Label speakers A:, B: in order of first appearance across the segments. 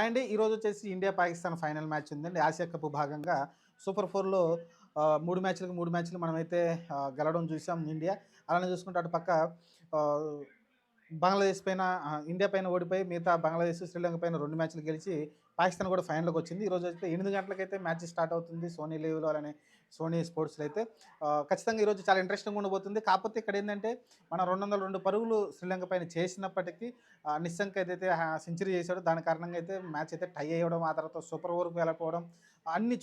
A: And ఈరోజు వచ్చేసి India Pakistan final match ఉందండి. ఆసియా కప్ భాగంగా సూపర్ ఫోర్‌లో 3 మ్యాచ్‌లకి 3 మ్యాచ్‌లు మనమైతే గెలవడం చూసాం ఇండియా. అలానే చూసుకుంటే అటు పక్క ఆహ్, బంగ్లాదేశ్ పైన ఇండియా పైన ఓడిపోయి మిగతా బంగ్లాదేశ్, శ్రీలంక పైన 2 మ్యాచ్‌లు గెలిచి పాకిస్తాన్ కూడా ఫైనల్‌కొచ్చింది. ఈరోజైతే 8 గంటలకైతే మ్యాచ్ స్టార్ట్ అవుతుంది. సోనీ లీవ్‌లో అలానే సోనీ స్పోర్ట్స్‌లో అయితే. ఖచ్చితంగా ఈరోజు చాలా ఇంట్రెస్టింగ్‌గా ఉండబోతుంది. కాకపోతే ఇక్కడేందంటే మనం 202 పరుగులు శ్రీలంక పైన చేసినప్పటికీ నిశ్శంక్ ఏదైతే సెంచరీ చేశాడో దాని కారణంగా అయితే మ్యాచ్ అయితే టై అయ్యడం, ఆ తర్వాత సూపర్ ఓవర్‌కి వెళ్ళకపోవడం అన్నీ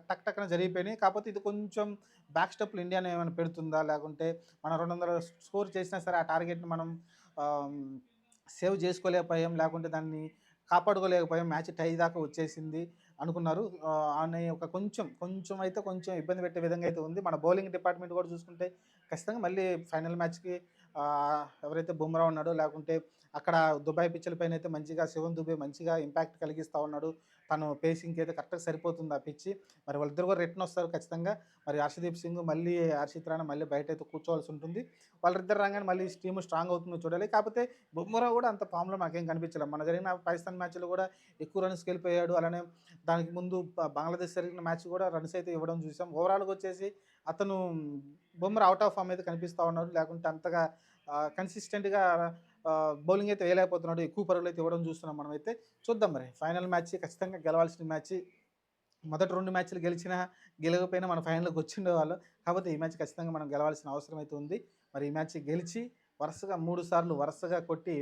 A: టక్ టక్కన జరిగిపోయినాయి. కాకపోతే ఇది కొంచెం బ్యాక్ స్టెప్‌లు ఇండియానే ఏమైనా పెడుతుందా? లేకుంటే మనం 200 స్కోర్ చేసినా సరే ఆ టార్గెట్‌ని మనం ఆహ్, సేవ్ చేసుకోలేకపోయాం. లేకుంటే దాన్ని కాపాడుకోలేకపోయాం. మ్యాచ్ టై దాకా వచ్చేసింది అనుకున్నారు. అని ఒక కొంచెం అయితే కొంచెం ఇబ్బంది పెట్టే విధంగా అయితే ఉంది. మన బౌలింగ్ డిపార్ట్‌మెంట్ కూడా చూసుకుంటే ఖచ్చితంగా మళ్ళీ ఫైనల్ మ్యాచ్‌కి ఎవరైతే బుమ్రా ఉన్నాడో లేకుంటే అక్కడ దుబాయ్ పిచ్‌ల పైనైతే మంచిగా శివం దుబే మంచిగా ఇంపాక్ట్ కలిగిస్తా ఉన్నాడు. తను పేసింగ్‌కి అయితే కరెక్ట్‌గా సరిపోతుంది ఆ పిచ్. మరి వాళ్ళిద్దరు కూడా రిటర్న్ వస్తారు ఖచ్చితంగా. మరి హర్షదీప్ సింగ్ మళ్ళీ హర్షిత్ రాణా మళ్ళీ బయటైతే కూర్చోవాల్సి ఉంటుంది. వాళ్ళిద్దరు రాగానే మళ్ళీ టీమ్ స్ట్రాంగ్ అవుతుందో చూడాలి. కాకపోతే బుమ్రా కూడా అంత ఫామ్‌లో నాకేం కనిపించలేదు. మొన్న జరిగిన పాకిస్తాన్ మ్యాచ్‌లో కూడా ఎక్కువ రన్స్‌కి వెళ్ళిపోయాడు. అలానే దానికి ముందు బంగ్లాదేశ్ జరిగిన మ్యాచ్ కూడా రన్స్ అయితే ఇవ్వడం చూసాం. ఓవరాల్‌గా వచ్చేసి అతను బుమ్రా ఔట్ ఆఫ్ ఫామ్ అయితే కనిపిస్తా ఉన్నాడు. లేకుంటే అంతగా కన్సిస్టెంట్‌గా బౌలింగ్ అయితే వేయలేకపోతున్నాడు. ఎక్కువ పరుగులైతే ఇవ్వడం చూస్తున్నాం మనమైతే. చూద్దాం మరి. ఫైనల్ మ్యాచ్ ఖచ్చితంగా గెలవాల్సిన మ్యాచ్. మొదటి 2 మ్యాచ్‌లు గెలిచినా, గెలవకపోయినా మనం ఫైనల్‌లోకి వచ్చిండేవాళ్ళం. కాకపోతే ఈ మ్యాచ్ ఖచ్చితంగా మనం గెలవాల్సిన అవసరం అయితే ఉంది. మరి ఈ మ్యాచ్ గెలిచి వరుసగా 3 సార్లు వరుసగా కొట్టి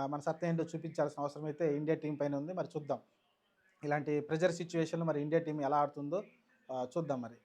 A: మన సత్తా ఏంటో చూపించాల్సిన అవసరం అయితే ఇండియా టీమ్ పైన ఉంది. మరి చూద్దాం. ఇలాంటి ప్రెషర్ సిట్యుయేషన్‌లో మరి ఇండియా టీమ్ ఎలా ఆడుతుందో చూద్దాం మరి.